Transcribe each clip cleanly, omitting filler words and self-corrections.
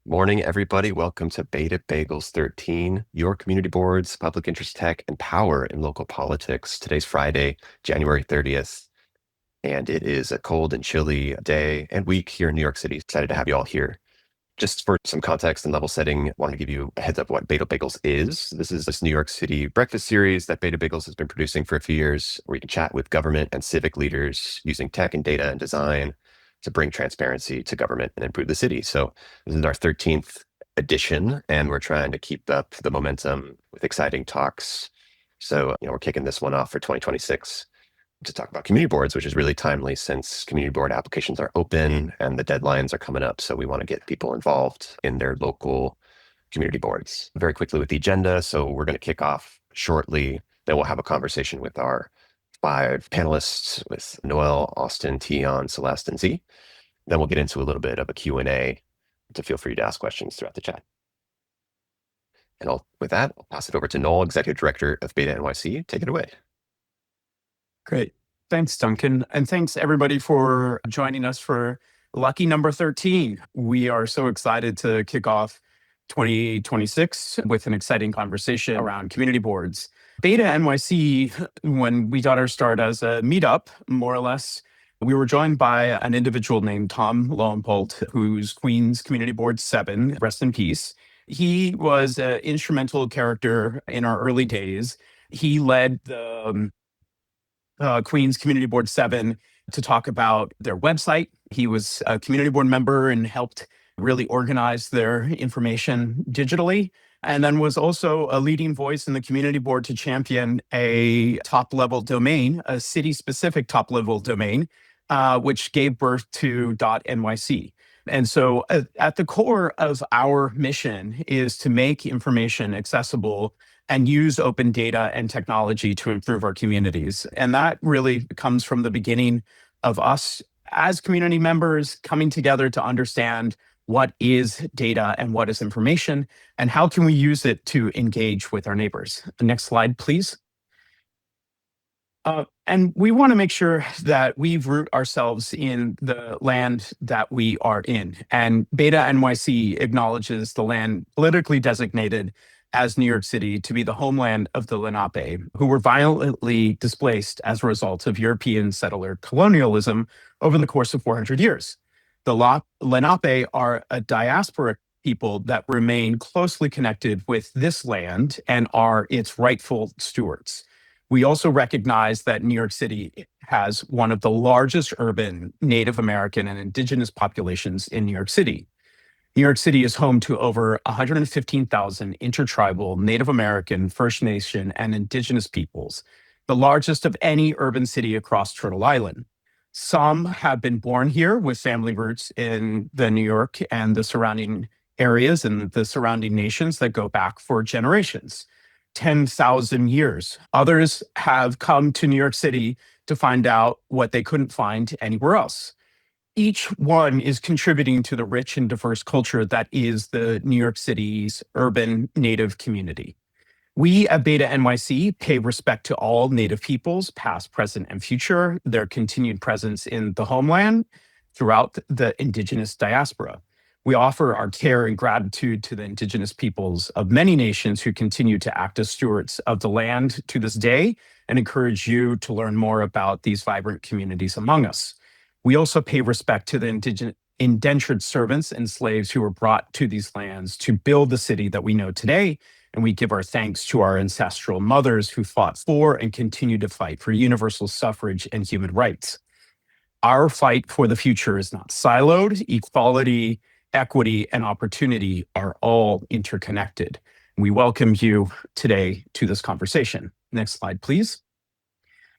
Morning, everybody. Welcome to BetaBagels 13, your community boards, public interest tech, and power in local politics. Today's Friday, January 30th, and it is a cold and chilly day and week here in New York City. Excited to have you all here. Just for some context and level setting, I want to give you a heads up what BetaBagels is. This is this New York City breakfast series that BetaBagels has been producing for a few years, where you can chat with government and civic leaders using tech and data and design to bring transparency to government and improve the city. So this is our 13th edition, and we're trying to keep up the momentum with exciting talks. So, we're kicking this one off for 2026 to talk about community boards, which is really timely since community board applications are open and the deadlines are coming up. So we want to get people involved in their local community boards. Very quickly with the agenda. So we're going to kick off shortly. Then we'll have a conversation with our 5 panelists with Noel, Austin, Teon, Celeste, and Z. Then we'll get into a little bit of a Q&A to feel free to ask questions throughout the chat. And with that, I'll pass it over to Noel, Executive Director of BetaNYC. Take it away. Great. Thanks, Duncan. And thanks, everybody, for joining us for lucky number 13. We are so excited to kick off 2026 with an exciting conversation around community boards. BetaNYC, when we got our start as a meetup, more or less, we were joined by an individual named Tom Lowenpolt, who's Queens Community Board 7, rest in peace. He was an instrumental character in our early days. He led the Queens Community Board 7 to talk about their website. He was a community board member and helped really organize their information digitally, and then was also a leading voice in the community board to champion a top-level domain, a city-specific top-level domain, which gave birth to .nyc. And so at the core of our mission is to make information accessible and use open data and technology to improve our communities. And that really comes from the beginning of us as community members coming together to understand what is data and what is information, and how can we use it to engage with our neighbors. The next slide, please. And we want to make sure that we root ourselves in the land that we are in. And BetaNYC acknowledges the land politically designated as New York City to be the homeland of the Lenape, who were violently displaced as a result of European settler colonialism over the course of 400 years. The Lenape are a diaspora people that remain closely connected with this land and are its rightful stewards. We also recognize that New York City has one of the largest urban Native American and indigenous populations in New York City. New York City is home to over 115,000 intertribal Native American, First Nation, and indigenous peoples, the largest of any urban city across Turtle Island. Some have been born here with family roots in the New York and the surrounding areas and the surrounding nations that go back for generations, 10,000 years. Others have come to New York City to find out what they couldn't find anywhere else. Each one is contributing to the rich and diverse culture that is the New York City's urban Native community. We at BetaNYC pay respect to all Native peoples, past, present, and future, their continued presence in the homeland throughout the indigenous diaspora. We offer our care and gratitude to the indigenous peoples of many nations who continue to act as stewards of the land to this day, and encourage you to learn more about these vibrant communities among us. We also pay respect to the indentured servants and slaves who were brought to these lands to build the city that we know today, and we give our thanks to our ancestral mothers who fought for and continue to fight for universal suffrage and human rights. Our fight for the future is not siloed. Equality, equity, and opportunity are all interconnected. We welcome you today to this conversation. Next slide, please.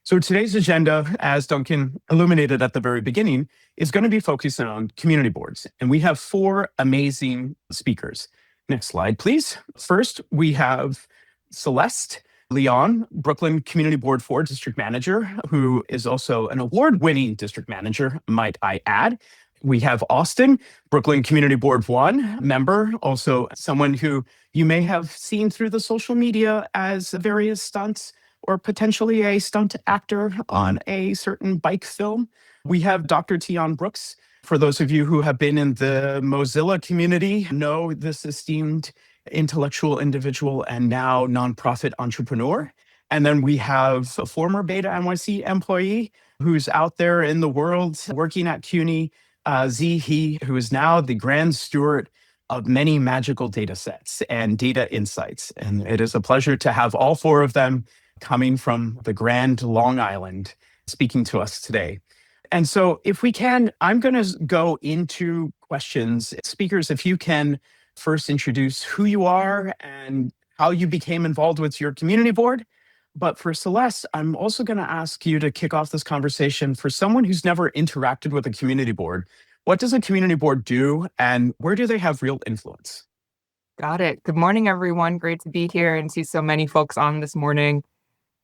So today's agenda, as Duncan illuminated at the very beginning, is going to be focusing on community boards. And we have 4 amazing speakers. Next slide, please. First, we have Celeste, León, Brooklyn Community Board 4 District Manager, who is also an award-winning district manager, might I add. We have Austin, Brooklyn Community Board 1 member, also someone who you may have seen through the social media as various stunts or potentially a stunt actor on a certain bike film. We have Dr. Teon Brooks For those of you who have been in the Mozilla community, know this esteemed intellectual individual and now nonprofit entrepreneur. And then we have a former BetaNYC employee who's out there in the world working at CUNY, He, who is now the grand steward of many magical data sets and data insights. And it is a pleasure to have all four of them coming from the grand Long Island speaking to us today. And so if we can, I'm going to go into questions. Speakers, if you can first introduce who you are and how you became involved with your community board. But for Celeste, I'm also going to ask you to kick off this conversation for someone who's never interacted with a community board. What does a community board do and where do they have real influence? Got it. Good morning, everyone. Great to be here and see so many folks on this morning.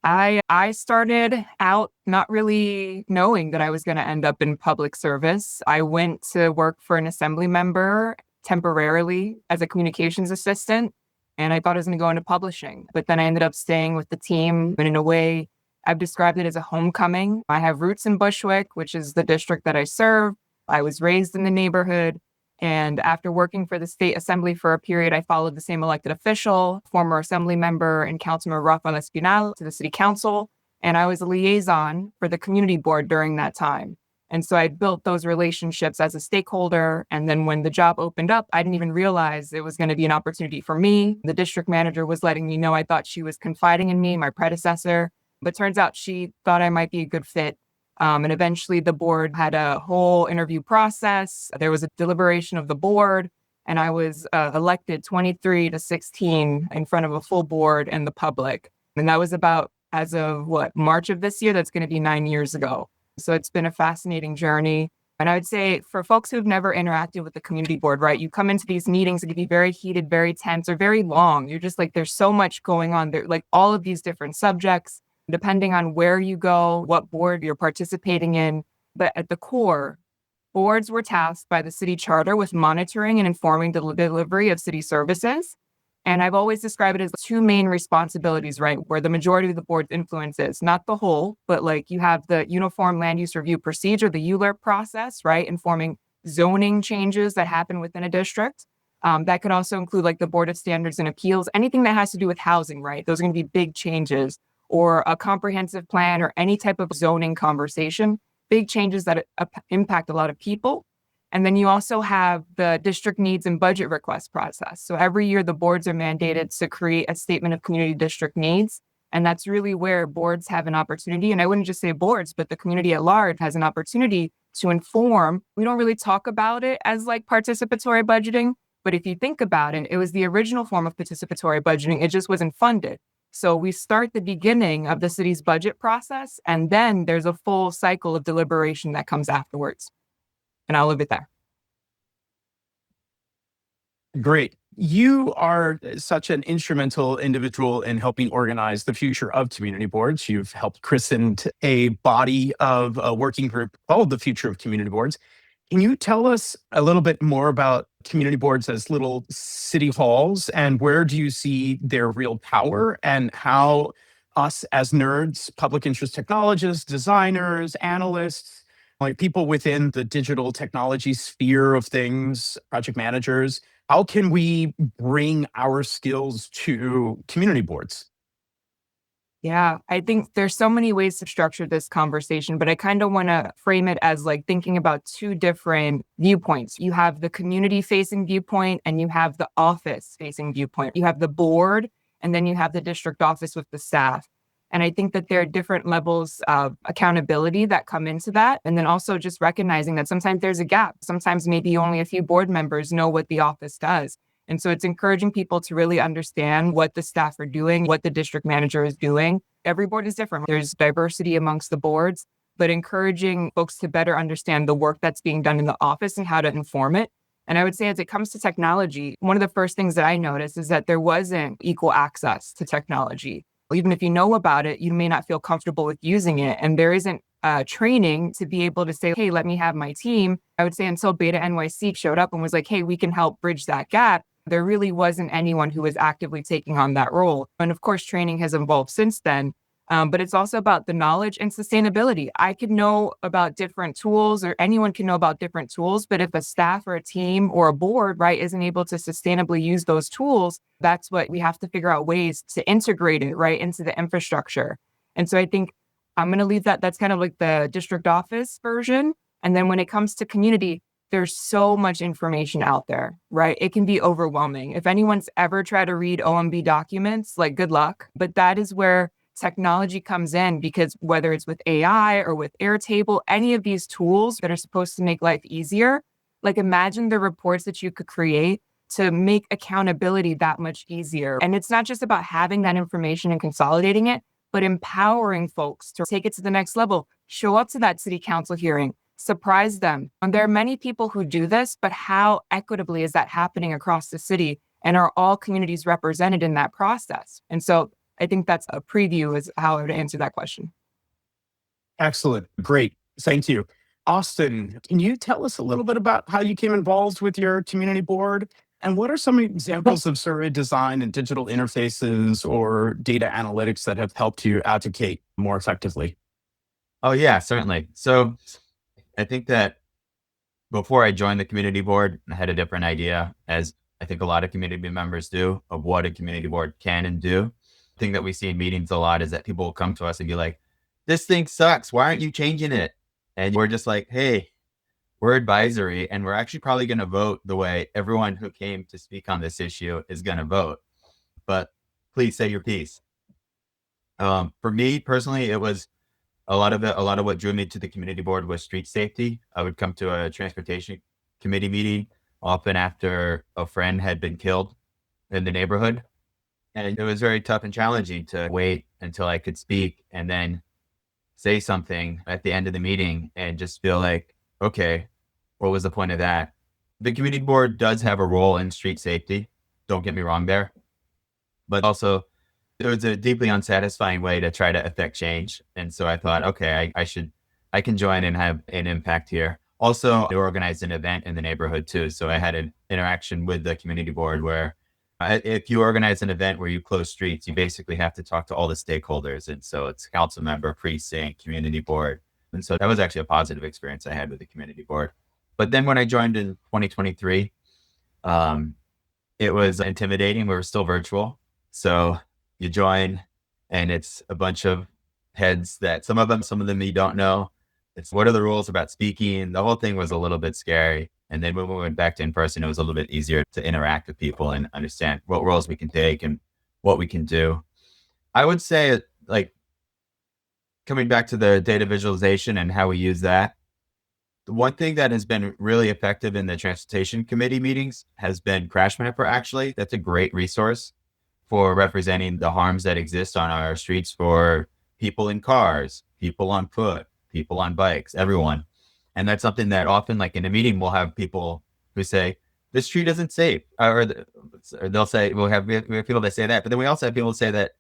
I started out not really knowing that I was going to end up in public service. I went to work for an assembly member temporarily as a communications assistant, and I thought I was going to go into publishing. But then I ended up staying with the team, and in a way, I've described it as a homecoming. I have roots in Bushwick, which is the district that I serve. I was raised in the neighborhood. And after working for the state assembly for a period, I followed the same elected official, former assembly member and Councilman Rafael Espinal to the city council. And I was a liaison for the community board during that time. And so I built those relationships as a stakeholder. And then when the job opened up, I didn't even realize it was going to be an opportunity for me. The district manager was letting me know I thought she was confiding in me, my predecessor. But turns out she thought I might be a good fit. And eventually the board had a whole interview process. There was a deliberation of the board, and I was elected 23-16 in front of a full board and the public. And that was about, as of March of this year, that's going to be 9 years ago. So it's been a fascinating journey. And I would say for folks who've never interacted with the community board, right, you come into these meetings, it can be very heated, very tense, or very long. You're just like, there's so much going on there, like all of these different subjects. Depending on where you go, what board you're participating in. But at the core, boards were tasked by the city charter with monitoring and informing the delivery of city services. And I've always described it as two main responsibilities, right? Where the majority of the board's influence is, not the whole, but like you have the Uniform Land Use Review Procedure, the ULURP process, right? Informing zoning changes that happen within a district. That could also include like the Board of Standards and Appeals, anything that has to do with housing, right? Those are going to be big changes. Or a comprehensive plan or any type of zoning conversation, big changes that impact a lot of people. And then you also have the district needs and budget request process. So every year the boards are mandated to create a statement of community district needs. And that's really where boards have an opportunity. And I wouldn't just say boards, but the community at large has an opportunity to inform. We don't really talk about it as like participatory budgeting. But if you think about it, it was the original form of participatory budgeting. It just wasn't funded. So we start the beginning of the city's budget process, and then there's a full cycle of deliberation that comes afterwards. And I'll leave it there. Great. You are such an instrumental individual in helping organize the future of community boards. You've helped christen a body of a working group called the Future of Community Boards. Can you tell us a little bit more about community boards as little city halls and where do you see their real power and how us as nerds, public interest technologists, designers, analysts, like people within the digital technology sphere of things, project managers, how can we bring our skills to community boards? Yeah, I think there's so many ways to structure this conversation, but I kind of want to frame it as like thinking about two different viewpoints. You have the community facing viewpoint and you have the office facing viewpoint. You have the board and then you have the district office with the staff. And I think that there are different levels of accountability that come into that. And then also just recognizing that sometimes there's a gap. Sometimes maybe only a few board members know what the office does. And so it's encouraging people to really understand what the staff are doing, what the district manager is doing. Every board is different. There's diversity amongst the boards, but encouraging folks to better understand the work that's being done in the office and how to inform it. And I would say as it comes to technology, one of the first things that I noticed is that there wasn't equal access to technology. Even if you know about it, you may not feel comfortable with using it. And there isn't training to be able to say, hey, let me have my team. I would say until BetaNYC showed up and was like, hey, we can help bridge that gap. There really wasn't anyone who was actively taking on that role. And of course, training has evolved since then. But it's also about the knowledge and sustainability. I could know about different tools, or anyone can know about different tools, but if a staff or a team or a board, right, isn't able to sustainably use those tools, that's what we have to figure out ways to integrate it, right, into the infrastructure. And so I think I'm going to leave that. That's kind of like the district office version. And then when it comes to community, there's so much information out there, right? It can be overwhelming. If anyone's ever tried to read OMB documents, like good luck. But that is where technology comes in, because whether it's with AI or with Airtable, any of these tools that are supposed to make life easier, like imagine the reports that you could create to make accountability that much easier. And it's not just about having that information and consolidating it, but empowering folks to take it to the next level, show up to that city council hearing, surprise them. And there are many people who do this, but how equitably is that happening across the city? And are all communities represented in that process? And so I think that's a preview is how I would answer that question. Excellent. Great. Thank you. Austin, can you tell us a little bit about how you came involved with your community board? And what are some examples of survey design and digital interfaces or data analytics that have helped you advocate more effectively? Oh, yeah, certainly. So I think that before I joined the community board, I had a different idea, as I think a lot of community members do, of what a community board can and do. The thing that we see in meetings a lot is that people will come to us and be like, this thing sucks. Why aren't you changing it? And we're just like, hey, we're advisory, and we're actually probably going to vote the way everyone who came to speak on this issue is going to vote. But please say your piece. For me personally, it was a lot of what drew me to the community board was street safety. I would come to a transportation committee meeting often after a friend had been killed in the neighborhood. And it was very tough and challenging to wait until I could speak and then say something at the end of the meeting and just feel like, okay, what was the point of that? The community board does have a role in street safety. Don't get me wrong there. But also, it was a deeply unsatisfying way to try to affect change. And so I thought, okay, I can join and have an impact here. Also, I organized an event in the neighborhood too. So I had an interaction with the community board where if you organize an event where you close streets, you basically have to talk to all the stakeholders. And so it's council member, precinct, community board. And so that was actually a positive experience I had with the community board. But then when I joined in 2023, it was intimidating. We were still virtual. So you join and it's a bunch of heads that some of them you don't know. It's what are the rules about speaking? The whole thing was a little bit scary. And then when we went back to in person, it was a little bit easier to interact with people and understand what roles we can take and what we can do. I would say, like, coming back to the data visualization and how we use that, the one thing that has been really effective in the transportation committee meetings has been Crash Mapper, actually. That's a great resource for representing the harms that exist on our streets for people in cars, people on foot, people on bikes, everyone. And that's something that often, like in a meeting, we'll have people who say, this street isn't safe. Or they'll say, we have people that say that. But then we also have people say that,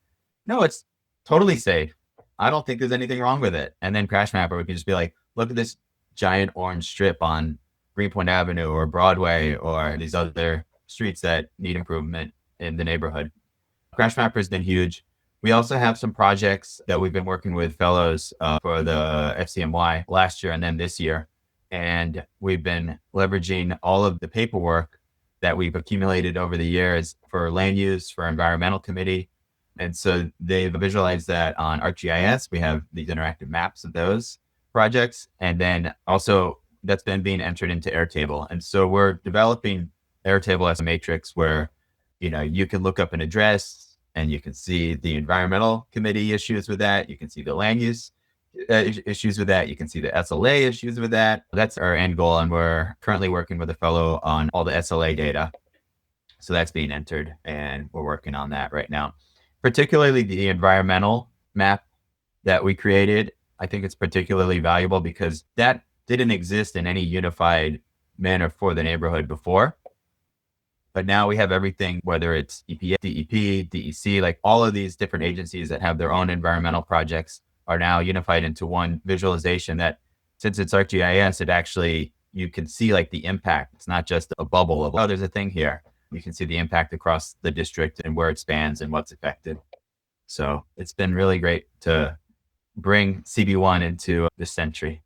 no, it's totally safe. I don't think there's anything wrong with it. And then Crash Mapper, we can just be like, look at this giant orange strip on Greenpoint Avenue or Broadway or these other streets that need improvement in the neighborhood. Crash Mapper has been huge. We also have some projects that we've been working with fellows for the FCMY last year and then this year. And we've been leveraging all of the paperwork that we've accumulated over the years for land use, for environmental committee. And so they've visualized that on ArcGIS. We have these interactive maps of those projects. And then also that's been being entered into Airtable. And so we're developing Airtable as a matrix where, you know, you can look up an address and you can see the environmental committee issues with that. You can see the land use issues with that. You can see the SLA issues with that. That's our end goal. And we're currently working with a fellow on all the SLA data. So that's being entered and we're working on that right now. Particularly the environmental map that we created, I think it's particularly valuable because that didn't exist in any unified manner for the neighborhood before. But now we have everything, whether it's EPA, DEP, DEC, like all of these different agencies that have their own environmental projects are now unified into one visualization that, since it's ArcGIS, it actually, you can see like the impact. It's not just a bubble of, oh, there's a thing here. You can see the impact across the district and where it spans and what's affected. So it's been really great to bring CB1 into this century.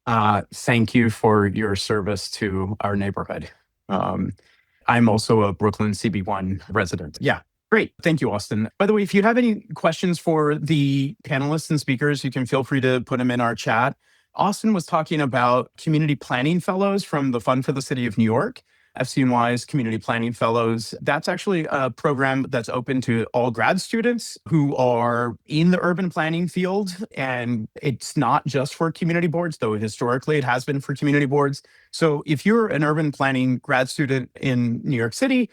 Thank you for your service to our neighborhood. I'm also a Brooklyn CB1 resident. Yeah, great. Thank you, Austin. By the way, if you have any questions for the panelists and speakers, you can feel free to put them in our chat. Austin was talking about community planning fellows from the Fund for the City of New York. FCNY's Community Planning Fellows. That's actually a program that's open to all grad students who are in the urban planning field. And it's not just for community boards, though historically it has been for community boards. So if you're an urban planning grad student in New York City,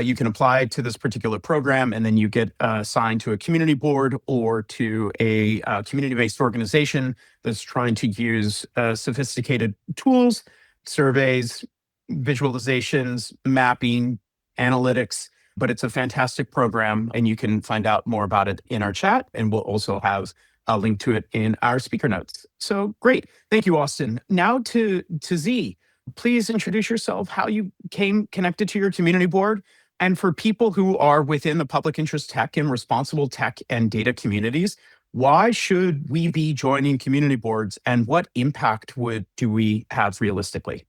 you can apply to this particular program, and then you get assigned to a community board or to a community-based organization that's trying to use sophisticated tools, surveys, visualizations, mapping, analytics, but it's a fantastic program, and you can find out more about it in our chat, and we'll also have a link to it in our speaker notes. So great. Thank you, Austin. Now to Z. Please introduce yourself, how you came connected to your community board, and for people who are within the public interest tech and responsible tech and data communities, why should we be joining community boards, and what impact do we have realistically?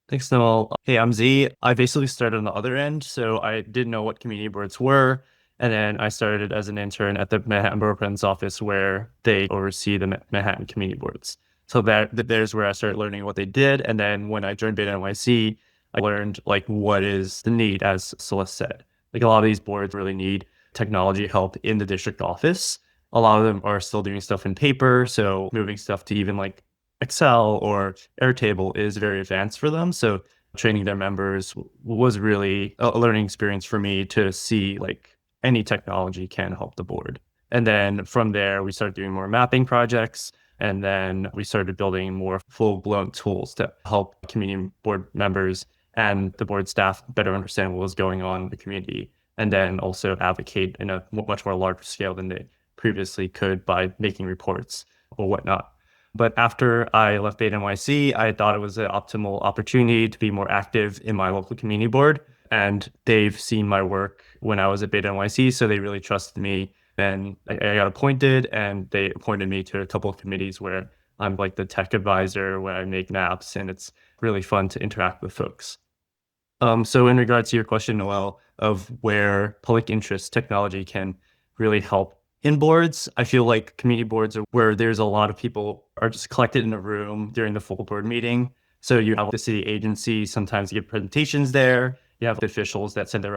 Thanks, Noel. Hey, I'm Z. I basically started on the other end, so I didn't know what community boards were. And then I started as an intern at the Manhattan Borough President's office, where they oversee the Manhattan community boards. So there's where I started learning what they did. And then when I joined BetaNYC, I learned what is the need, as Celeste said. A lot of these boards really need technology help in the district office. A lot of them are still doing stuff in paper, so moving stuff to even Excel or Airtable is very advanced for them. So training their members was really a learning experience for me to see any technology can help the board. And then from there, we started doing more mapping projects. And then we started building more full-blown tools to help community board members and the board staff better understand what was going on in the community, and then also advocate in a much more larger scale than they previously could by making reports or whatnot. But after I left BetaNYC, I thought it was an optimal opportunity to be more active in my local community board. And they've seen my work when I was at BetaNYC, so they really trusted me. And I got appointed, and they appointed me to a couple of committees where I'm the tech advisor, where I make maps, and it's really fun to interact with folks. So in regards to your question, Noel, of where public interest technology can really help in boards, I feel like community boards are where there's a lot of people are just collected in a room during the full board meeting. So you have the city agency sometimes give presentations there. You have the officials that send their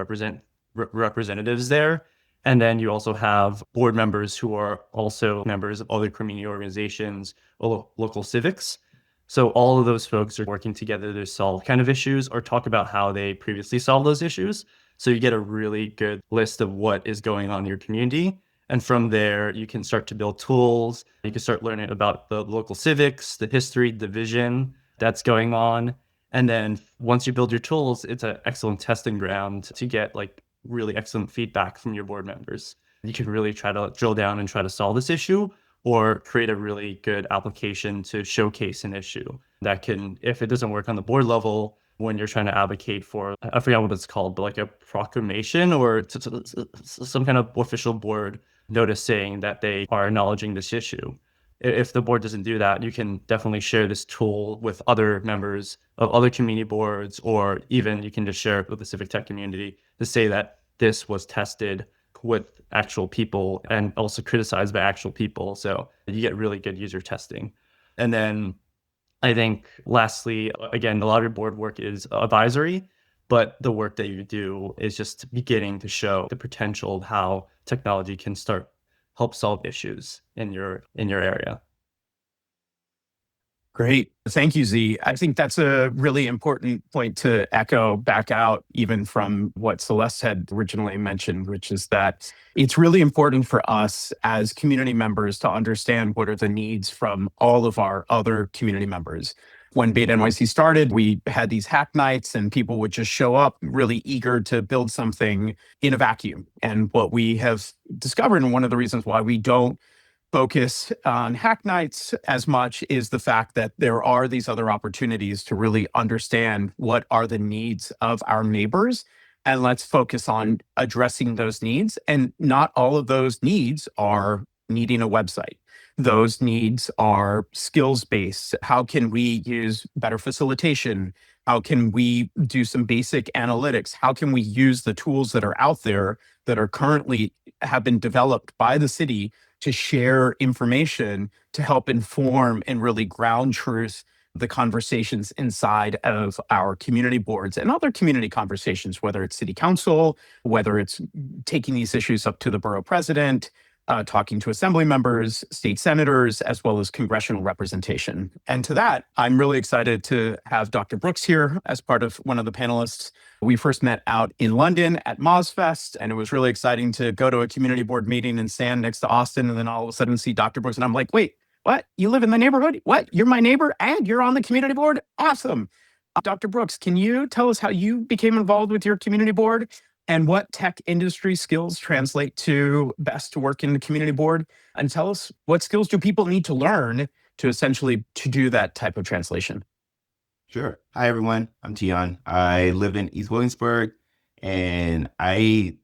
representatives there. And then you also have board members who are also members of other community organizations or local civics. So all of those folks are working together to solve kind of issues or talk about how they previously solved those issues. So you get a really good list of what is going on in your community. And from there, you can start to build tools. You can start learning about the local civics, the history, the vision that's going on. And then once you build your tools, it's an excellent testing ground to get really excellent feedback from your board members. You can really try to drill down and try to solve this issue, or create a really good application to showcase an issue that can, if it doesn't work on the board level, when you're trying to advocate for, I forget what it's called, but a proclamation or some kind of official board notice saying that they are acknowledging this issue. If the board doesn't do that, you can definitely share this tool with other members of other community boards, or even you can just share it with the CivicTech community to say that this was tested with actual people and also criticized by actual people. So you get really good user testing. And then I think lastly, again, a lot of your board work is advisory, but the work that you do is just beginning to show the potential of how technology can start help solve issues in your area. Great. Thank you, Z. I think that's a really important point to echo back out, even from what Celeste had originally mentioned, which is that it's really important for us as community members to understand what are the needs from all of our other community members. When BetaNYC started, we had these hack nights, and people would just show up really eager to build something in a vacuum. And what we have discovered, and one of the reasons why we don't focus on hack nights as much, is the fact that there are these other opportunities to really understand what are the needs of our neighbors and let's focus on addressing those needs. And not all of those needs are needing a website. Those needs are skills-based. How can we use better facilitation? How can we do some basic analytics? How can we use the tools that are out there that are currently have been developed by the city to share information to help inform and really ground truth the conversations inside of our community boards and other community conversations, whether it's city council, whether it's taking these issues up to the borough president, talking to assembly members, state senators, as well as congressional representation. And to that, I'm really excited to have Dr. Brooks here as part of one of the panelists. We first met out in London at MozFest, and it was really exciting to go to a community board meeting and stand next to Austin, and then all of a sudden see Dr. Brooks. And I'm like, wait, what? You live in the neighborhood? What? You're my neighbor and you're on the community board? Awesome. Dr. Brooks, can you tell us how you became involved with your community board and what tech industry skills translate to best to work in the community board? And tell us, what skills do people need to learn to essentially to do that type of translation? Sure. Hi, everyone. I'm Teon. I live in East Williamsburg, and I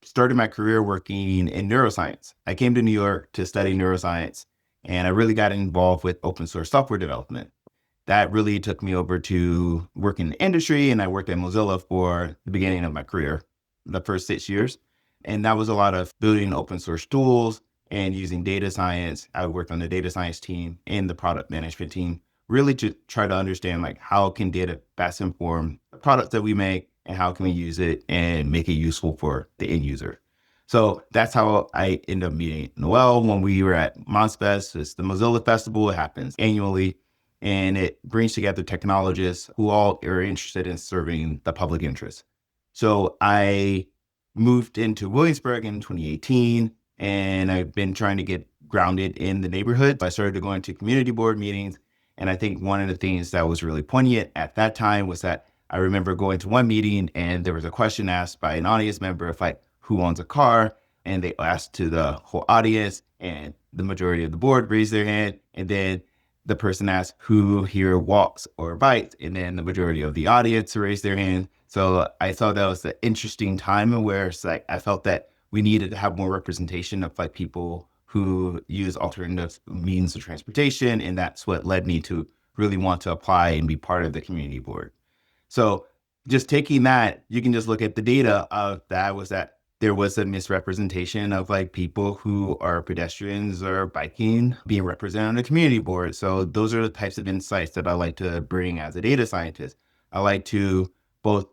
started my career working in neuroscience. I came to New York to study neuroscience, and I really got involved with open source software development. That really took me over to work in the industry, and I worked at Mozilla for the beginning of my career, the first 6 years. And that was a lot of building open source tools and using data science. I worked on the data science team and the product management team, really to try to understand like how can data best inform the products that we make and how can we use it and make it useful for the end user. So that's how I ended up meeting Noel when we were at MozFest. It's the Mozilla Festival. It happens annually, and it brings together technologists who all are interested in serving the public interest. So I moved into Williamsburg in 2018, and I've been trying to get grounded in the neighborhood. I started going to community board meetings, and I think one of the things that was really poignant at that time was that I remember going to one meeting, and there was a question asked by an audience member of like, who owns a car? And they asked to the whole audience, and the majority of the board raised their hand. And then the person asked who here walks or bikes, and then the majority of the audience raised their hand. So I thought that was an interesting time where it's like I felt that we needed to have more representation of like people who use alternative means of transportation, and that's what led me to really want to apply and be part of the community board. So just taking that, you can just look at the data of that was that there was a misrepresentation of like people who are pedestrians or biking being represented on the community board. So those are the types of insights that I like to bring as a data scientist. I like to both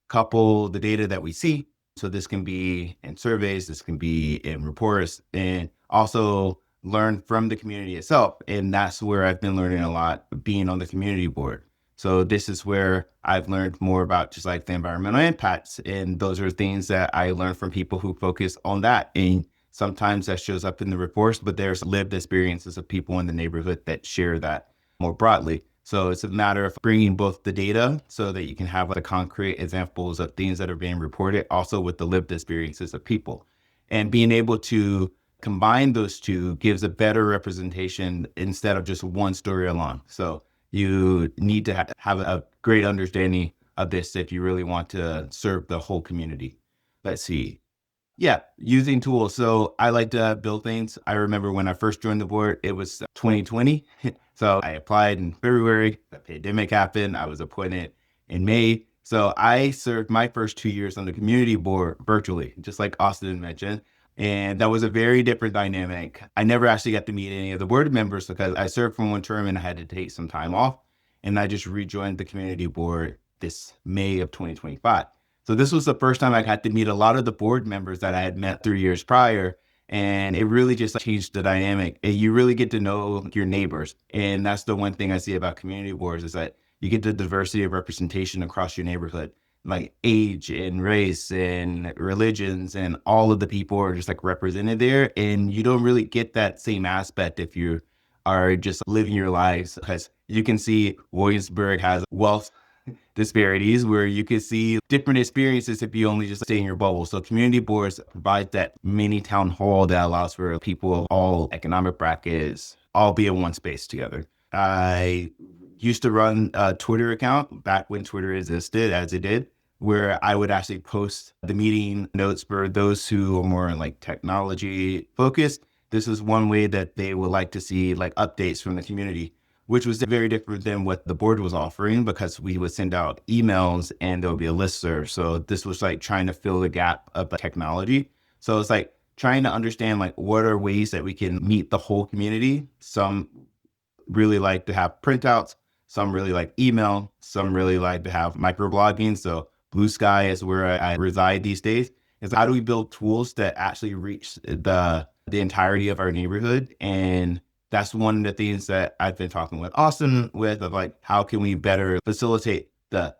couple the data that we see. So this can be in surveys, this can be in reports, and also learn from the community itself. And that's where I've been learning a lot being on the community board. So this is where I've learned more about just like the environmental impacts. And those are things that I learned from people who focus on that. And sometimes that shows up in the reports, but there's lived experiences of people in the neighborhood that share that more broadly. So it's a matter of bringing both the data so that you can have the concrete examples of things that are being reported, also with the lived experiences of people. And being able to combine those two gives a better representation instead of just one story alone. So you need to have a great understanding of this if you really want to serve the whole community. Let's see. Yeah, using tools. So I like to build things. I remember when I first joined the board, it was 2020. So I applied in February, the pandemic happened. I was appointed in May. So I served my first 2 years on the community board virtually, just like Austin mentioned. And that was a very different dynamic. I never actually got to meet any of the board members because I served for one term and I had to take some time off. And I just rejoined the community board this May of 2025. So this was the first time I got to meet a lot of the board members that I had met 3 years prior. And it really just changed the dynamic. And you really get to know your neighbors. And that's the one thing I see about community boards is that you get the diversity of representation across your neighborhood, like age and race and religions, and all of the people are just like represented there. And you don't really get that same aspect if you are just living your lives, because you can see Williamsburg has wealth disparities where you can see different experiences if you only just stay in your bubble. So community boards provide that mini town hall that allows for people of all economic brackets all be in one space together. I used to run a Twitter account back when Twitter existed, as it did, where I would actually post the meeting notes for those who are more like technology focused. This is one way that they would like to see like updates from the community, which was very different than what the board was offering, because we would send out emails and there would be a listserv. So this was like trying to fill the gap of the technology. So it's like trying to understand like what are ways that we can meet the whole community. Some really like to have printouts, some really like email, some really like to have microblogging. So Blue Sky is where I reside these days. Is how do we build tools that actually reach the entirety of our neighborhood? And that's one of the things that I've been talking with Austin with, of like, how can we better facilitate the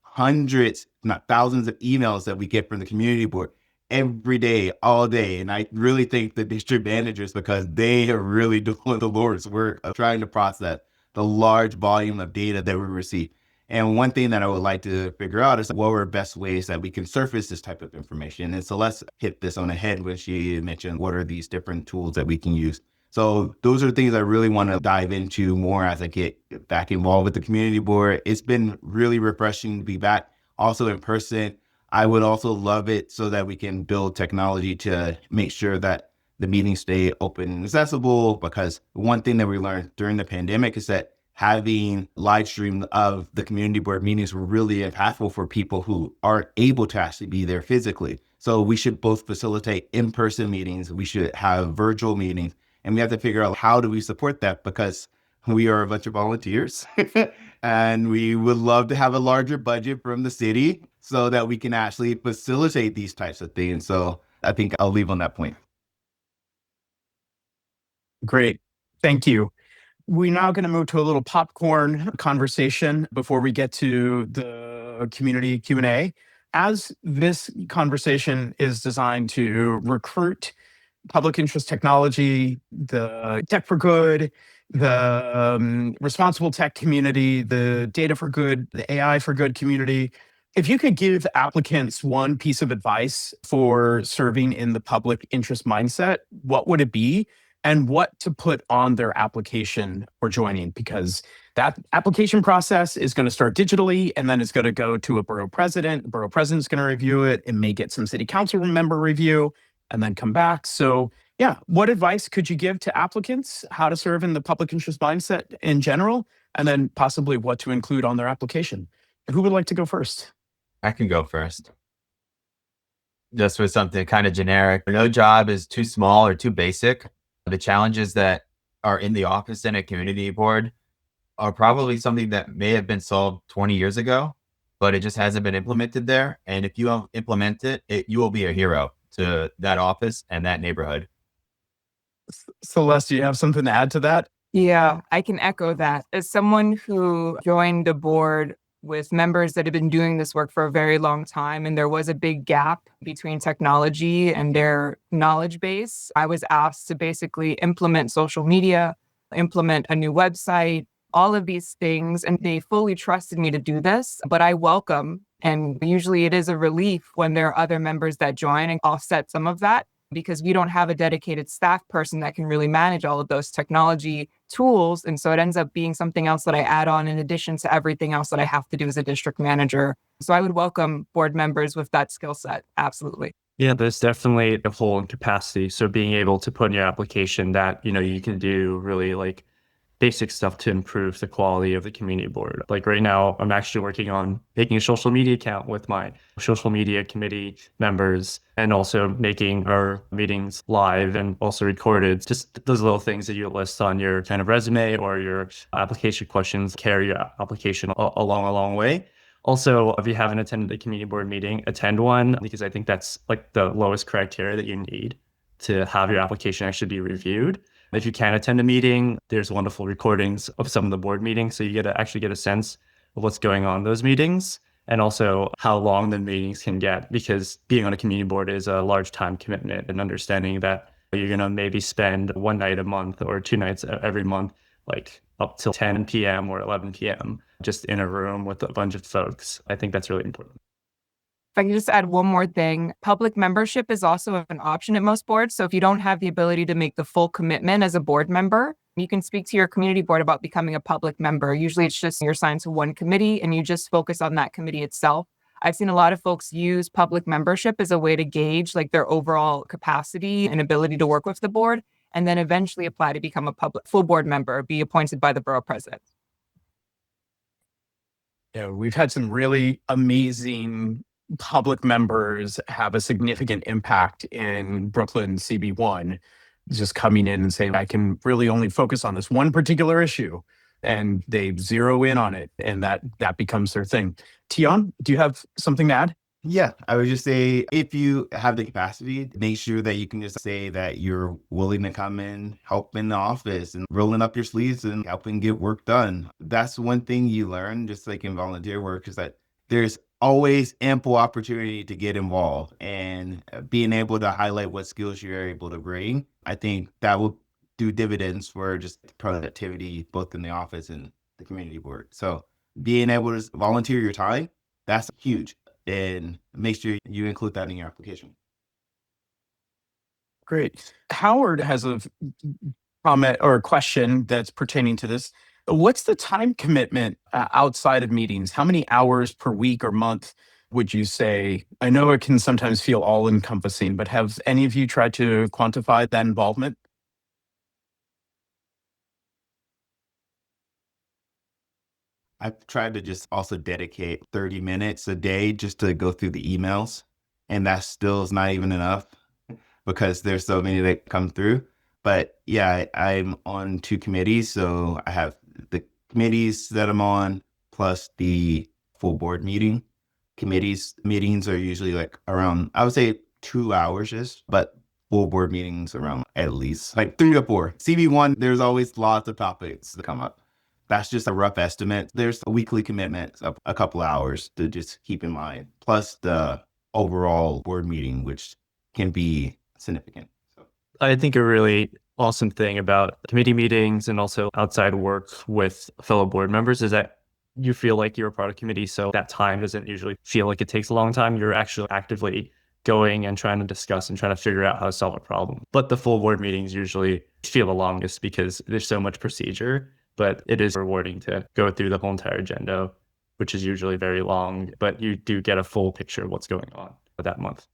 hundreds, not thousands of emails that we get from the community board every day, all day. And I really think the district managers, because they are really doing the Lord's work of trying to process the large volume of data that we receive. And one thing that I would like to figure out is what are best ways that we can surface this type of information. And Celeste hit this on the head when she mentioned what are these different tools that we can use. So those are things I really want to dive into more as I get back involved with the community board. It's been really refreshing to be back also in person. I would also love it so that we can build technology to make sure that the meetings stay open and accessible, because one thing that we learned during the pandemic is that having live stream of the community board meetings were really impactful for people who aren't able to actually be there physically. So we should both facilitate in-person meetings. We should have virtual meetings, and we have to figure out how do we support that, because we are a bunch of volunteers and we would love to have a larger budget from the city so that we can actually facilitate these types of things. So I think I'll leave on that point. Great. Thank you. We're now going to move to a little popcorn conversation before we get to the community Q&A. As this conversation is designed to recruit public interest technology, the tech for good, the responsible tech community, the data for good, the AI for good community, if you could give applicants one piece of advice for serving in the public interest mindset, what would it be? And what to put on their application for joining? Because that application process is going to start digitally, and then it's going to go to a borough president. The borough president's going to review it. It may get some city council member review and then come back. So yeah, what advice could you give to applicants, how to serve in the public interest mindset in general, and then possibly what to include on their application? Who would like to go first? I can go first. Just with something kind of generic. No job is too small or too basic. The challenges that are in the office and a community board are probably something that may have been solved 20 years ago, but it just hasn't been implemented there. And if you implement it, you will be a hero to that office and that neighborhood. Celeste, do you have something to add to that? Yeah, I can echo that. As someone who joined a board with members that have been doing this work for a very long time, and there was a big gap between technology and their knowledge base, I was asked to basically implement social media, implement a new website, all of these things, and they fully trusted me to do this. But I welcome, and usually it is a relief when there are other members that join and offset some of that, because we don't have a dedicated staff person that can really manage all of those technology tools. And so it ends up being something else that I add on in addition to everything else that I have to do as a district manager. So I would welcome board members with that skill set. Absolutely. Yeah, there's definitely a hole in capacity. So being able to put in your application that, you can do really like basic stuff to improve the quality of the community board. Like right now, I'm actually working on making a social media account with my social media committee members, and also making our meetings live and also recorded. Just those little things that you list on your kind of resume or your application questions carry your application a long way. Also, if you haven't attended a community board meeting, attend one, because I think that's like the lowest criteria that you need to have your application actually be reviewed. If you can attend a meeting, there's wonderful recordings of some of the board meetings. So you get to actually get a sense of what's going on in those meetings, and also how long the meetings can get, because being on a community board is a large time commitment, and understanding that you're going to maybe spend one night a month or two nights every month, like up till 10 p.m. or 11 p.m. just in a room with a bunch of folks. I think that's really important. If I can just add one more thing, public membership is also an option at most boards. So if you don't have the ability to make the full commitment as a board member, you can speak to your community board about becoming a public member. Usually it's just you're assigned to one committee and you just focus on that committee itself. I've seen a lot of folks use public membership as a way to gauge like their overall capacity and ability to work with the board, and then eventually apply to become a public full board member, be appointed by the borough president. Yeah, we've had some really amazing public members have a significant impact in Brooklyn CB1, just coming in and saying, I can really only focus on this one particular issue. And they zero in on it, and that becomes their thing. Teon, do you have something to add? Yeah, I would just say if you have the capacity, make sure that you can just say that you're willing to come in, help in the office and rolling up your sleeves and helping get work done. That's one thing you learn, just like in volunteer work, is that there's always ample opportunity to get involved, and being able to highlight what skills you're able to bring. I think that will do dividends for just productivity, both in the office and the community board. So being able to volunteer your time, that's huge. And make sure you include that in your application. Great. Howard has a comment or a question that's pertaining to this. What's the time commitment outside of meetings? How many hours per week or month would you say? I know it can sometimes feel all encompassing, but have any of you tried to quantify that involvement? I've tried to just also dedicate 30 minutes a day just to go through the emails. And that still is not even enough because there's so many that come through. But yeah, I'm on 2 committees. So I have the committees that I'm on plus the full board meeting. Meetings are usually like around, I would say 2 hours just, but full board meetings around at least like 3 to 4. CB1, there's always lots of topics that come up. That's just a rough estimate. There's a weekly commitment of a couple hours to just keep in mind, plus the overall board meeting, which can be significant. So. I think a really awesome thing about committee meetings and also outside work with fellow board members is that you feel like you're a part of committee. So that time doesn't usually feel like it takes a long time. You're actually actively going and trying to discuss and trying to figure out how to solve a problem. But the full board meetings usually feel the longest because there's so much procedure. But it is rewarding to go through the whole entire agenda, which is usually very long, but you do get a full picture of what's going on for that month.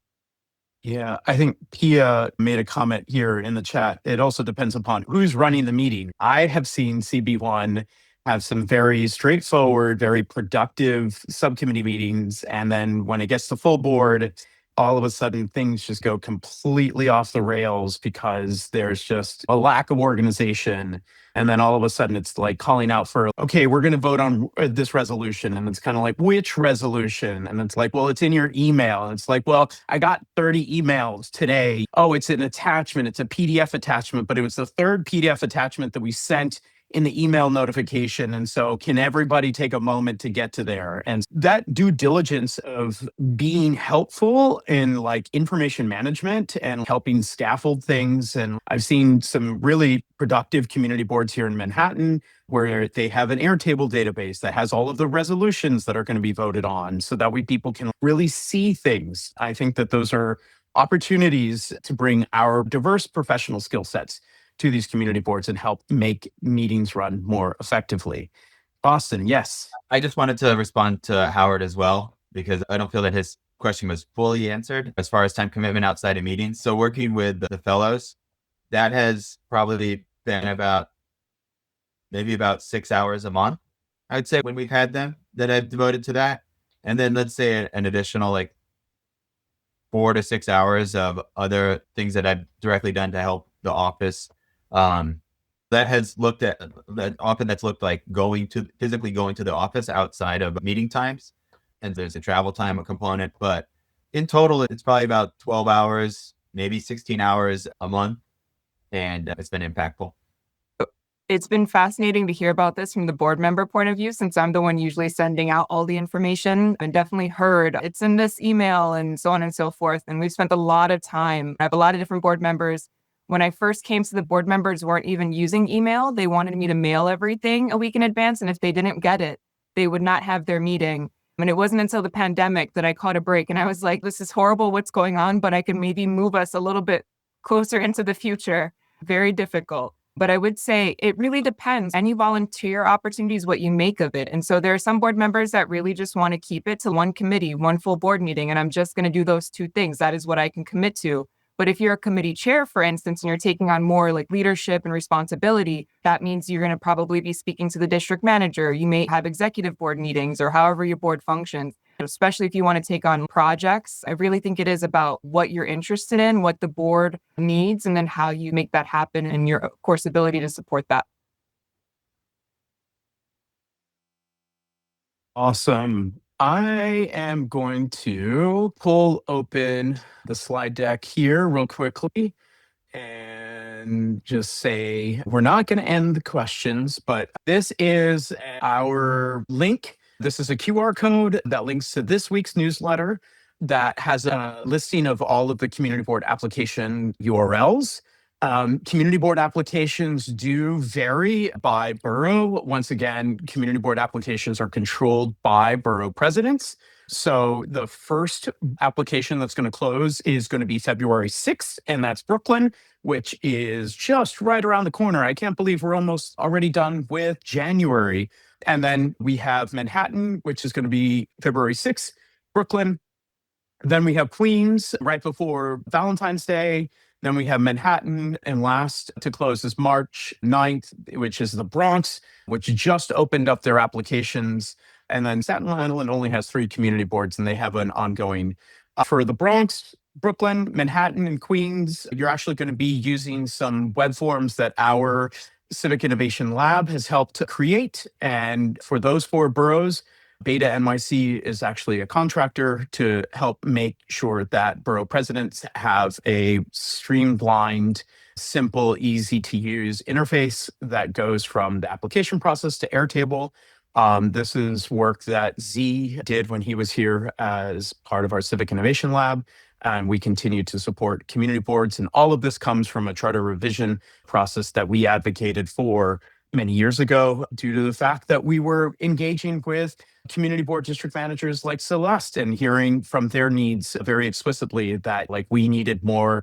Yeah, I think Pia made a comment here in the chat. It also depends upon who's running the meeting. I have seen CB1 have some very straightforward, very productive subcommittee meetings. And then when it gets to full board, all of a sudden things just go completely off the rails because there's just a lack of organization. And then all of a sudden it's like calling out for, okay, we're going to vote on this resolution. And it's kind of like, which resolution? And it's like, well, it's in your email. And it's like, well, I got 30 emails today. Oh, it's an attachment. It's a PDF attachment, but it was the third PDF attachment that we sent in the email notification. And so can everybody take a moment to get to there? And that due diligence of being helpful in like information management and helping scaffold things. And I've seen some really productive community boards here in Manhattan where they have an Airtable database that has all of the resolutions that are going to be voted on so that way people can really see things. I think that those are opportunities to bring our diverse professional skill sets to these community boards and help make meetings run more effectively. Austin, yes. I just wanted to respond to Howard as well, because I don't feel that his question was fully answered as far as time commitment outside of meetings. So working with the fellows, that has probably been maybe about 6 hours a month, I would say, when we've had them that I've devoted to that. And then let's say an additional like 4 to 6 hours of other things that I've directly done to help the office. That has looked at that often that's looked like physically going to the office outside of meeting times. And there's a travel time component, but in total, it's probably about 12 hours, maybe 16 hours a month. And it's been impactful. It's been fascinating to hear about this from the board member point of view, since I'm the one usually sending out all the information, and definitely heard it's in this email and so on and so forth. And we've spent a lot of time. I have a lot of different board members. When I first came to the board members weren't even using email. They wanted me to mail everything a week in advance. And if they didn't get it, they would not have their meeting. And it wasn't until the pandemic that I caught a break. And I was like, this is horrible what's going on, but I can maybe move us a little bit closer into the future. Very difficult. But I would say it really depends. Any volunteer opportunities, what you make of it. And so there are some board members that really just want to keep it to one committee, one full board meeting, and I'm just going to do those two things. That is what I can commit to. But if you're a committee chair, for instance, and you're taking on more like leadership and responsibility, that means you're going to probably be speaking to the district manager. You may have executive board meetings or however your board functions. Especially if you want to take on projects, I really think it is about what you're interested in, what the board needs, and then how you make that happen and your, of course, ability to support that. Awesome. I am going to pull open the slide deck here real quickly and just say we're not going to end the questions, but this is our link. This is a QR code that links to this week's newsletter that has a listing of all of the community board application URLs. Community board applications do vary by borough. Once again, community board applications are controlled by borough presidents. So the first application that's going to close is going to be February 6th, and that's Brooklyn, which is just right around the corner. I can't believe we're almost already done with January. And then we have Manhattan, which is going to be February 6th, Brooklyn. Then we have Queens right before Valentine's Day. Then we have Manhattan, and last to close is March 9th, which is the Bronx, which just opened up their applications. And then Staten Island only has 3 community boards, and they have an ongoing. For the Bronx, Brooklyn, Manhattan, and Queens, you're actually going to be using some web forms that our Civic Innovation Lab has helped create. And for those 4 boroughs, BetaNYC is actually a contractor to help make sure that borough presidents have a streamlined, simple, easy to use interface that goes from the application process to Airtable. This is work that Z did when he was here as part of our Civic Innovation Lab. And we continue to support community boards. And all of this comes from a charter revision process that we advocated for many years ago due to the fact that we were engaging with community board district managers like Celeste and hearing from their needs very explicitly that like we needed more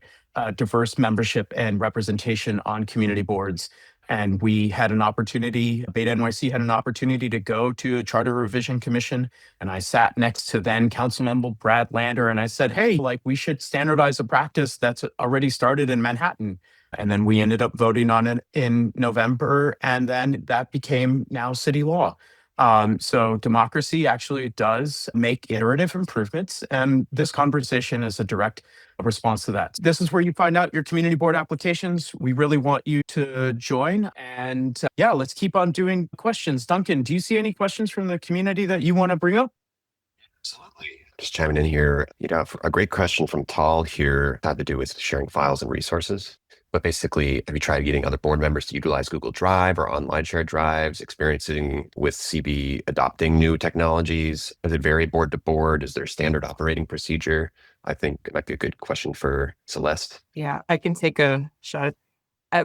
diverse membership and representation on community boards. And we had an opportunity, BetaNYC had an opportunity to go to a Charter Revision Commission. And I sat next to then Councilmember Brad Lander and I said, hey, like we should standardize a practice that's already started in Manhattan. And then we ended up voting on it in November. And then that became now city law. So democracy actually does make iterative improvements. And this conversation is a direct response to that. This is where you find out your community board applications. We really want you to join. And yeah, let's keep on doing questions. Duncan, do you see any questions from the community that you want to bring up? Absolutely. Just chiming in here, a great question from Tal here had to do with sharing files and resources. But basically, have you tried getting other board members to utilize Google Drive or online shared drives, experiencing with CB adopting new technologies? Does it vary board to board? Is there a standard operating procedure? I think it might be a good question for Celeste. Yeah, I can take a shot.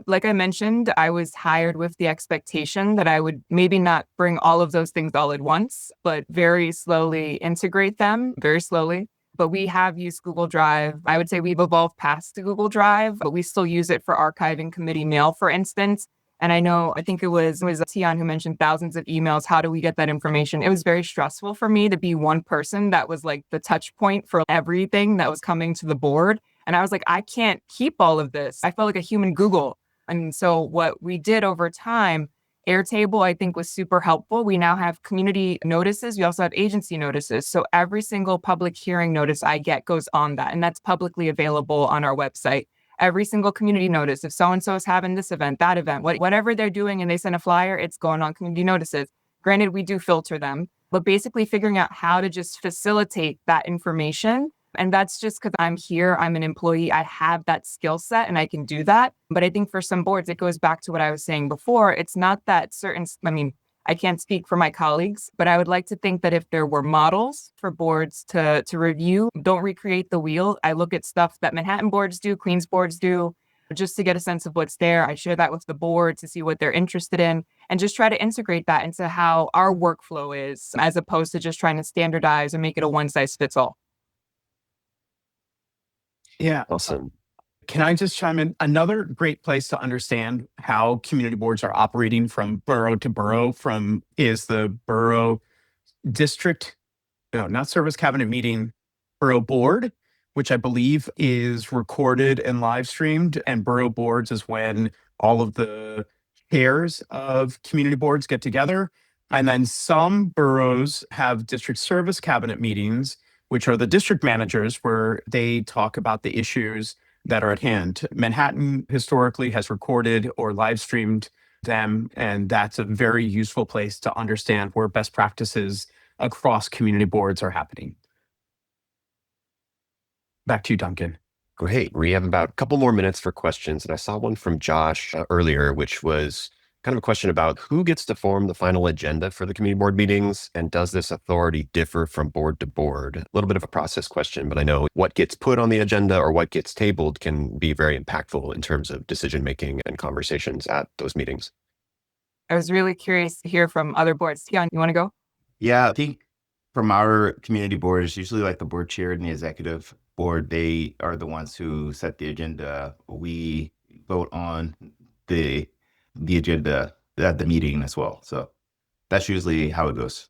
Like I mentioned, I was hired with the expectation that I would maybe not bring all of those things all at once, but very slowly integrate them, very slowly. But we have used Google Drive. I would say we've evolved past the Google Drive, but we still use it for archiving committee mail, for instance. And I think it was Teon who mentioned thousands of emails. How do we get that information? It was very stressful for me to be one person that was like the touch point for everything that was coming to the board. And I was like, I can't keep all of this. I felt like a human Google. And so what we did over time, Airtable, I think, was super helpful. We now have community notices. We also have agency notices. So every single public hearing notice I get goes on that. And that's publicly available on our website. Every single community notice, if so-and-so is having this event, that event, whatever they're doing and they send a flyer, it's going on community notices. Granted, we do filter them, but basically figuring out how to just facilitate that information. And that's just because I'm here, I'm an employee, I have that skill set and I can do that. But I think for some boards, it goes back to what I was saying before. It's not that I can't speak for my colleagues, but I would like to think that if there were models for boards to review, don't recreate the wheel. I look at stuff that Manhattan boards do, Queens boards do, just to get a sense of what's there. I share that with the board to see what they're interested in and just try to integrate that into how our workflow is, as opposed to just trying to standardize and make it a one size fits all. Yeah. Awesome. Can I just chime in? Another great place to understand how community boards are operating from borough to borough is the borough district, no, not service cabinet meeting, borough board, which I believe is recorded and live streamed. And borough boards is when all of the chairs of community boards get together. And then some boroughs have district service cabinet meetings, which are the district managers, where they talk about the issues that are at hand. Manhattan historically has recorded or live streamed them, and that's a very useful place to understand where best practices across community boards are happening. Back to you, Duncan. Great. We have about a couple more minutes for questions. And I saw one from Josh earlier, which was kind of a question about who gets to form the final agenda for the community board meetings, and does this authority differ from board to board? A little bit of a process question, but I know what gets put on the agenda or what gets tabled can be very impactful in terms of decision making and conversations at those meetings. I was really curious to hear from other boards. Teon, you want to go? Yeah, I think from our community board, it's usually like the board chair and the executive board. They are the ones who set the agenda. We vote on the agenda at the meeting as well. So that's usually how it goes.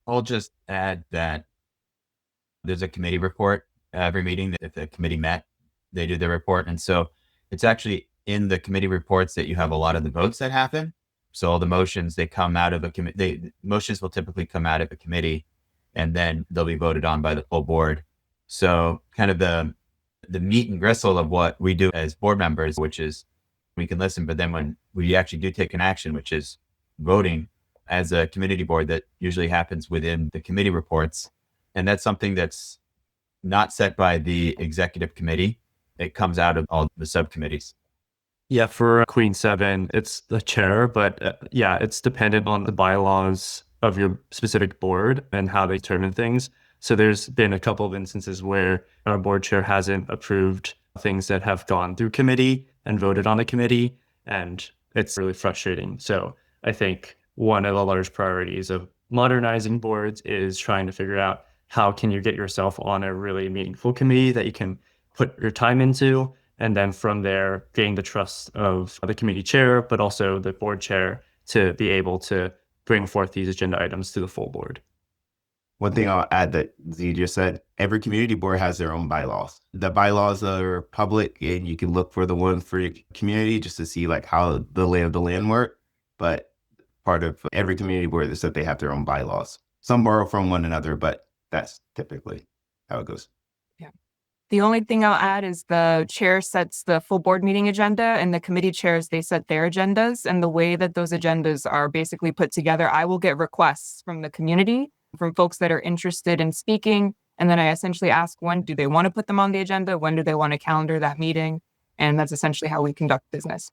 I'll just add that there's a committee report every meeting. If the committee met, they do their report. And so it's actually in the committee reports that you have a lot of the votes that happen. So all the motions, they come out of a committee. Motions will typically come out of a committee, and then they'll be voted on by the full board. So kind of the meat and gristle of what we do as board members, which is we can listen, but then when we actually do take an action, which is voting as a community board, that usually happens within the committee reports. And that's something that's not set by the executive committee. It comes out of all the subcommittees. Yeah, for Queen 7, it's the chair, but yeah, it's dependent on the bylaws of your specific board and how they determine things. So there's been a couple of instances where our board chair hasn't approved things that have gone through committee and voted on a committee, and it's really frustrating. So I think one of the large priorities of modernizing boards is trying to figure out how can you get yourself on a really meaningful committee that you can put your time into, and then from there gain the trust of the committee chair, but also the board chair to be able to bring forth these agenda items to the full board. One thing I'll add that Z just said, every community board has their own bylaws. The bylaws are public, and you can look for the one for your community just to see like how the lay of the land work. But part of every community board is that they have their own bylaws. Some borrow from one another, but that's typically how it goes. Yeah. The only thing I'll add is the chair sets the full board meeting agenda, and the committee chairs, they set their agendas. And the way that those agendas are basically put together, I will get requests from the community, from folks that are interested in speaking. And then I essentially ask, when do they want to put them on the agenda? When do they want to calendar that meeting? And that's essentially how we conduct business.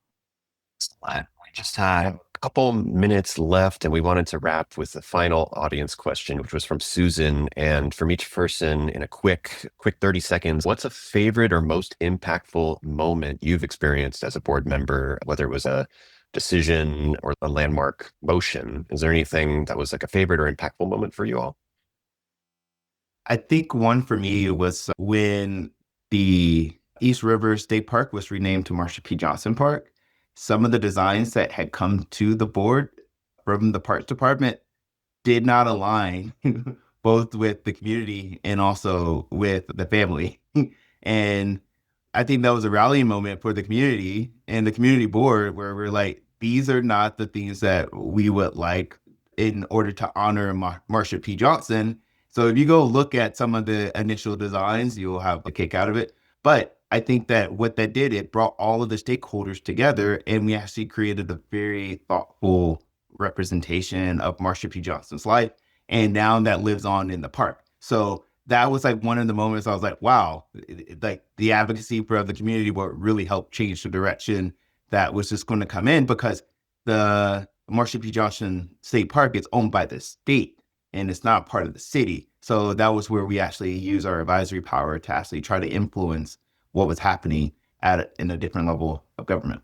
We just had a couple minutes left, and we wanted to wrap with the final audience question, which was from Susan. And from each person, in a quick 30 seconds, what's a favorite or most impactful moment you've experienced as a board member, whether it was a decision or a landmark motion? Is there anything that was like a favorite or impactful moment for you all? I think one for me was when the East River State Park was renamed to Marsha P. Johnson Park. Some of the designs that had come to the board from the Parks Department did not align both with the community and also with the family. And I think that was a rallying moment for the community and the community board, where we're like, these are not the things that we would like in order to honor Marsha P. Johnson. So if you go look at some of the initial designs, you'll have a kick out of it. But I think that what that did, it brought all of the stakeholders together, and we actually created a very thoughtful representation of Marsha P. Johnson's life. And now that lives on in the park. So that was like one of the moments I was like, wow, like the advocacy for the community board really helped change the direction that was just going to come in, because the Marsha P. Johnson State Park is owned by the state and it's not part of the city. So that was where we actually use our advisory power to actually try to influence what was happening in a different level of government.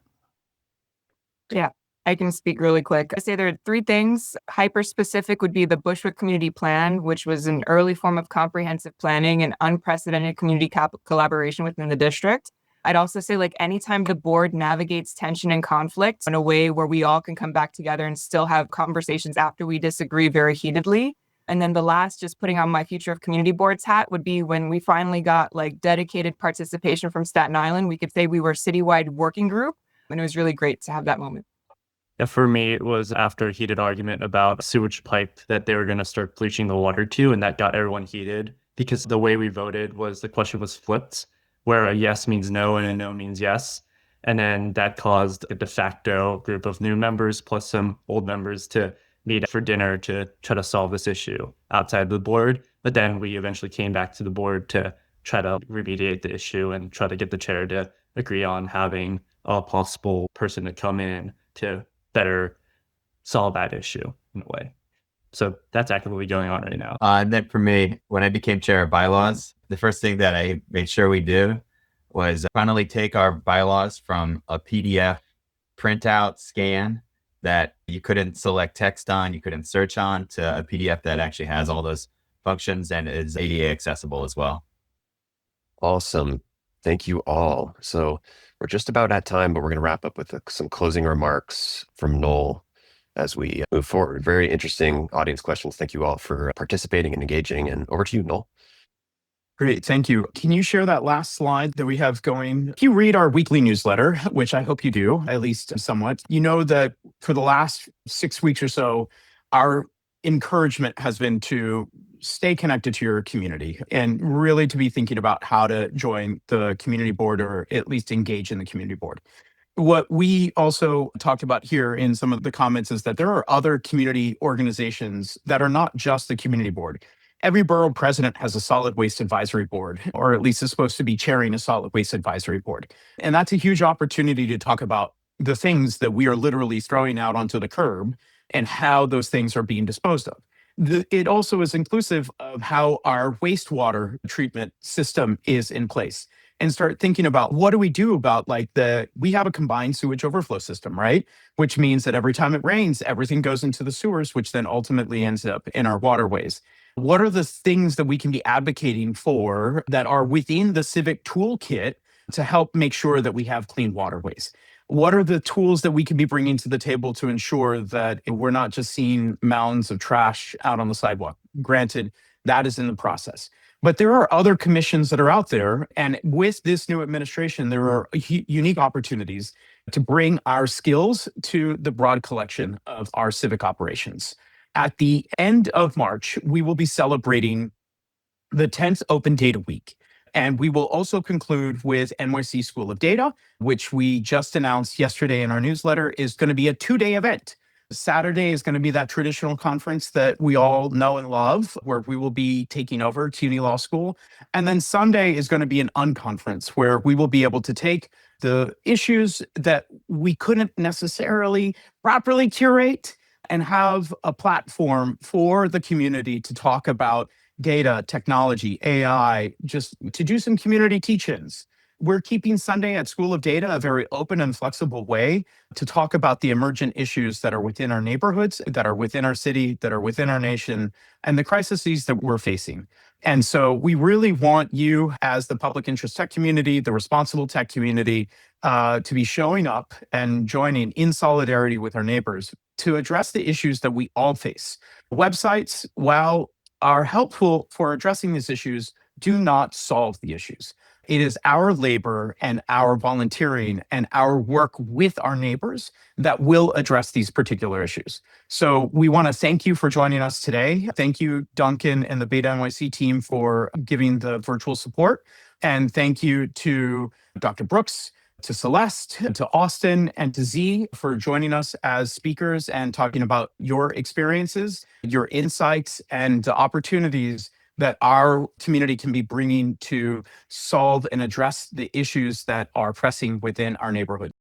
Yeah, I can speak really quick. I say there are three things. Hyper specific would be the Bushwick Community Plan, which was an early form of comprehensive planning and unprecedented community collaboration within the district. I'd also say like anytime the board navigates tension and conflict in a way where we all can come back together and still have conversations after we disagree very heatedly. And then the last, just putting on my future of community boards hat, would be when we finally got like dedicated participation from Staten Island. We could say we were a citywide working group, and it was really great to have that moment. Yeah, for me, it was after a heated argument about a sewage pipe that they were going to start bleaching the water to, and that got everyone heated because the way we voted was the question was flipped, where a yes means no and a no means yes. And then that caused a de facto group of new members plus some old members to meet for dinner to try to solve this issue outside the board. But then we eventually came back to the board to try to remediate the issue and try to get the chair to agree on having a possible person to come in to better solve that issue in a way. So that's actively going on right now. And then for me, when I became chair of bylaws, the first thing that I made sure we do was finally take our bylaws from a PDF printout scan that you couldn't select text on, you couldn't search on, to a PDF that actually has all those functions and is ADA accessible as well. Awesome. Thank you all. So we're just about at time, but we're going to wrap up with some closing remarks from Noel as we move forward. Very interesting audience questions. Thank you all for participating and engaging. And over to you, Noel. Great. Thank you. Can you share that last slide that we have going? If you read our weekly newsletter, which I hope you do, at least somewhat, you know that for the last 6 weeks or so, our encouragement has been to stay connected to your community and really to be thinking about how to join the community board or at least engage in the community board. What we also talked about here in some of the comments is that there are other community organizations that are not just the community board. Every borough president has a solid waste advisory board, or at least is supposed to be chairing a solid waste advisory board. And that's a huge opportunity to talk about the things that we are literally throwing out onto the curb and how those things are being disposed of. It also is inclusive of how our wastewater treatment system is in place, and start thinking about what do we do about we have a combined sewage overflow system, right? Which means that every time it rains, everything goes into the sewers, which then ultimately ends up in our waterways. What are the things that we can be advocating for that are within the civic toolkit to help make sure that we have clean waterways? What are the tools that we can be bringing to the table to ensure that we're not just seeing mounds of trash out on the sidewalk? Granted, that is in the process. But there are other commissions that are out there. And with this new administration, there are unique opportunities to bring our skills to the broad collection of our civic operations. At the end of March, we will be celebrating the 10th Open Data Week. And we will also conclude with NYC School of Data, which we just announced yesterday in our newsletter is going to be a 2-day event. Saturday is going to be that traditional conference that we all know and love, where we will be taking over CUNY Law School. And then Sunday is going to be an unconference, where we will be able to take the issues that we couldn't necessarily properly curate and have a platform for the community to talk about data, technology, AI, just to do some community teach-ins. We're keeping Sunday at School of Data a very open and flexible way to talk about the emergent issues that are within our neighborhoods, that are within our city, that are within our nation, and the crises that we're facing. And so we really want you as the public interest tech community, the responsible tech community, to be showing up and joining in solidarity with our neighbors to address the issues that we all face. Websites, while are helpful for addressing these issues, do not solve the issues. It is our labor and our volunteering and our work with our neighbors that will address these particular issues. So we want to thank you for joining us today. Thank you, Duncan and the BetaNYC team, for giving the virtual support. And thank you to Dr. Brooks, to Celeste, to Austin, and to Z for joining us as speakers and talking about your experiences, your insights, and the opportunities that our community can be bringing to solve and address the issues that are pressing within our neighborhood.